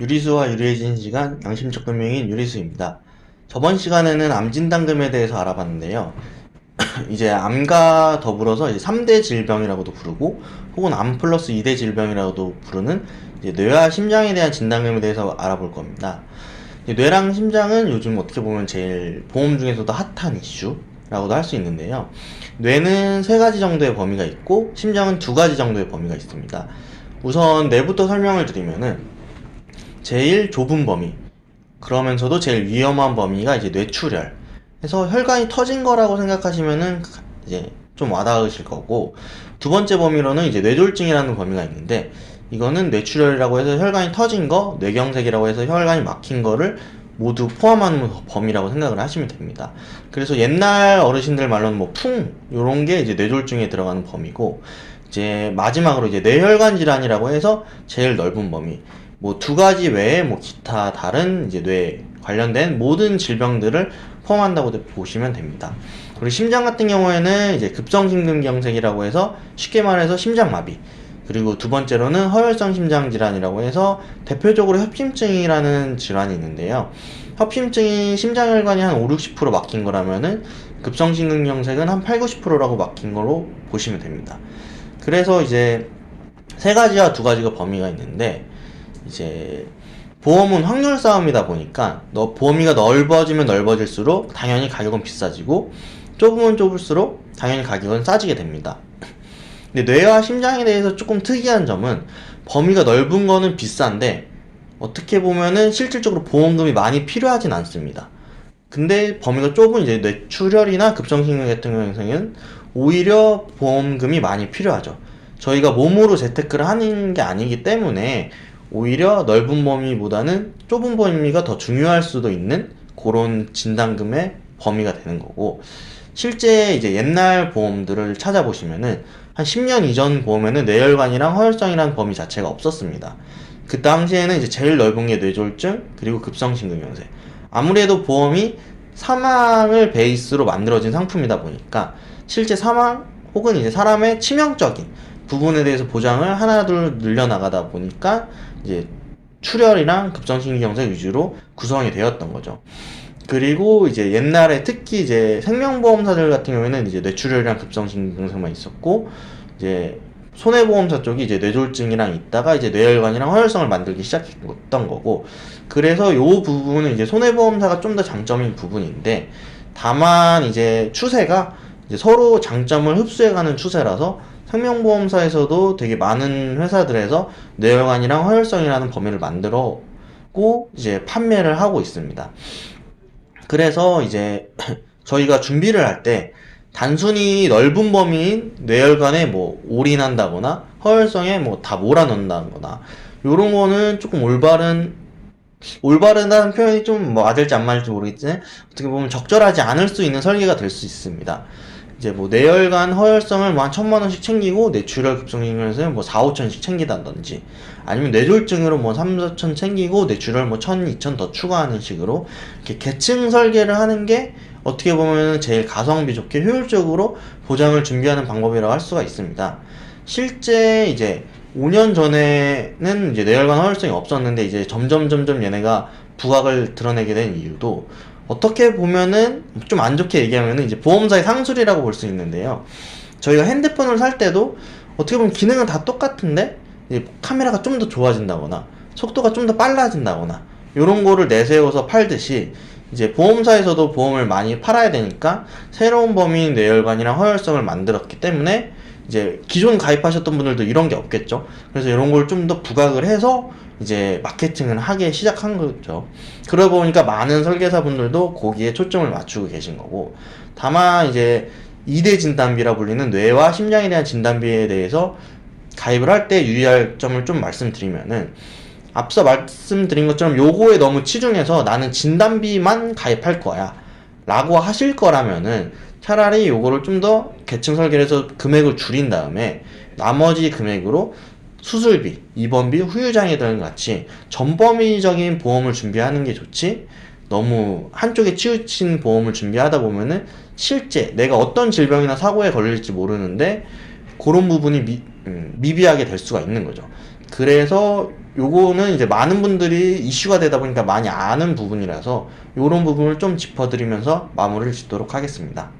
유리수와 유리해진 시간, 양심적 금융인 유리수입니다. 저번 시간에는 암 진단금에 대해서 알아봤는데요. 이제 암과 더불어서 이제 3대 질병이라고도 부르고, 혹은 암 플러스 2대 질병이라고도 부르는 이제 뇌와 심장에 대한 진단금에 대해서 알아볼 겁니다. 뇌랑 심장은 요즘 어떻게 보면 제일 보험 중에서도 핫한 이슈라고도 할 수 있는데요. 뇌는 3가지 정도의 범위가 있고, 심장은 2가지 정도의 범위가 있습니다. 우선 뇌부터 설명을 드리면은, 제일 좁은 범위, 그러면서도 제일 위험한 범위가 이제 뇌출혈 해서 혈관이 터진 거라고 생각하시면은 이제 좀 와닿으실 거고, 두 번째 범위로는 이제 뇌졸중이라는 범위가 있는데, 이거는 뇌출혈이라고 해서 혈관이 터진 거, 뇌경색이라고 해서 혈관이 막힌 거를 모두 포함하는 범위라고 생각을 하시면 됩니다. 그래서 옛날 어르신들 말로는 뭐 요런 게 이제 뇌졸중에 들어가는 범위고, 이제 마지막으로 이제 뇌혈관 질환이라고 해서 제일 넓은 범위, 뭐 2가지 외에 뭐 기타 다른 이제 뇌 관련된 모든 질병들을 포함한다고 보시면 됩니다. 그리고 심장 같은 경우에는 이제 급성심근경색이라고 해서 쉽게 말해서 심장마비, 그리고 두 번째로는 허혈성 심장질환이라고 해서 대표적으로 협심증이라는 질환이 있는데요. 협심증이 심장혈관이 한 5-60% 막힌 거라면은 급성심근경색은 한 8-90%라고 막힌 걸로 보시면 됩니다. 그래서 이제 3가지와 2가지가 범위가 있는데, 이제 보험은 확률 싸움이다 보니까 범위가 넓어지면 넓어질수록 당연히 가격은 비싸지고, 좁으면 좁을수록 당연히 가격은 싸지게 됩니다. 근데 뇌와 심장에 대해서 조금 특이한 점은, 범위가 넓은 거는 비싼데 어떻게 보면은 실질적으로 보험금이 많이 필요하진 않습니다. 근데 범위가 좁은 이제 뇌출혈이나 급성심근 같은 경우에는 오히려 보험금이 많이 필요하죠. 저희가 몸으로 재테크를 하는 게 아니기 때문에 오히려 넓은 범위보다는 좁은 범위가 더 중요할 수도 있는 그런 진단금의 범위가 되는 거고, 실제 이제 옛날 보험들을 찾아보시면은 한 10년 이전 보험에는 뇌혈관이랑 허혈성이라는 범위 자체가 없었습니다. 그 당시에는 이제 제일 넓은 게 뇌졸중, 그리고 급성심근경색. 아무래도 보험이 사망을 베이스로 만들어진 상품이다 보니까 실제 사망 혹은 이제 사람의 치명적인 부분에 대해서 보장을 하나둘 늘려나가다 보니까 이제 출혈이랑 급성심근경색 위주로 구성이 되었던 거죠. 그리고 이제 옛날에 특히 이제 생명보험사들 같은 경우에는 이제 뇌출혈이랑 급성심근경색만 있었고, 이제 손해보험사 쪽이 이제 뇌졸중이랑 있다가 이제 뇌혈관이랑 허혈성을 만들기 시작했던 거고, 그래서 요 부분은 이제 손해보험사가 좀 더 장점인 부분인데, 다만 이제 추세가 이제 서로 장점을 흡수해가는 추세라서 생명보험사에서도 되게 많은 회사들에서 뇌혈관이랑 허혈성이라는 범위를 만들었고 이제 판매를 하고 있습니다. 그래서 이제 저희가 준비를 할 때 단순히 넓은 범위인 뇌혈관에 뭐 올인한다거나 허혈성에 뭐 다 몰아넣는다거나 요런 거는 조금 올바르다는 표현이 좀 뭐 맞을지 안 맞을지 모르겠지만, 어떻게 보면 적절하지 않을 수 있는 설계가 될 수 있습니다. 이제 뭐 뇌혈관 허혈성을 뭐 한 1,000만원씩 챙기고 뇌출혈 급성심근경색은 뭐 4-5천씩 챙기다든지, 아니면 뇌졸중으로 뭐 3-4천 챙기고 뇌출혈 뭐 1,000-2,000 더 추가하는 식으로 이렇게 계층 설계를 하는 게 어떻게 보면 제일 가성비 좋게 효율적으로 보장을 준비하는 방법이라고 할 수가 있습니다. 실제 이제 5년 전에는 이제 뇌혈관 허혈성이 없었는데 이제 점점 얘네가 부각을 드러내게 된 이유도, 어떻게 보면은 좀 안 좋게 얘기하면은 이제 보험사의 상술이라고 볼 수 있는데요. 저희가 핸드폰을 살 때도 어떻게 보면 기능은 다 똑같은데 이제 카메라가 좀 더 좋아진다거나 속도가 좀 더 빨라진다거나 요런 거를 내세워서 팔듯이, 이제 보험사에서도 보험을 많이 팔아야 되니까 새로운 범위인 뇌혈관이랑 허혈성을 만들었기 때문에 이제 기존 가입하셨던 분들도 이런 게 없겠죠. 그래서 이런 걸 좀 더 부각을 해서 이제 마케팅을 하기 시작한 거죠. 그러다 보니까 많은 설계사분들도 거기에 초점을 맞추고 계신 거고, 다만 이제 2대 진단비라 불리는 뇌와 심장에 대한 진단비에 대해서 가입을 할 때 유의할 점을 좀 말씀드리면은, 앞서 말씀드린 것처럼 요거에 너무 치중해서 나는 진단비만 가입할 거야 라고 하실 거라면은 차라리 요거를 좀 더 계층 설계를 해서 금액을 줄인 다음에 나머지 금액으로 수술비, 입원비, 후유장애 등 같이 전범위적인 보험을 준비하는 게 좋지, 너무 한쪽에 치우친 보험을 준비하다 보면은 실제 내가 어떤 질병이나 사고에 걸릴지 모르는데 그런 부분이 미비하게 될 수가 있는 거죠. 그래서 요거는 이제 많은 분들이 이슈가 되다 보니까 많이 아는 부분이라서 요런 부분을 좀 짚어드리면서 마무리를 짓도록 하겠습니다.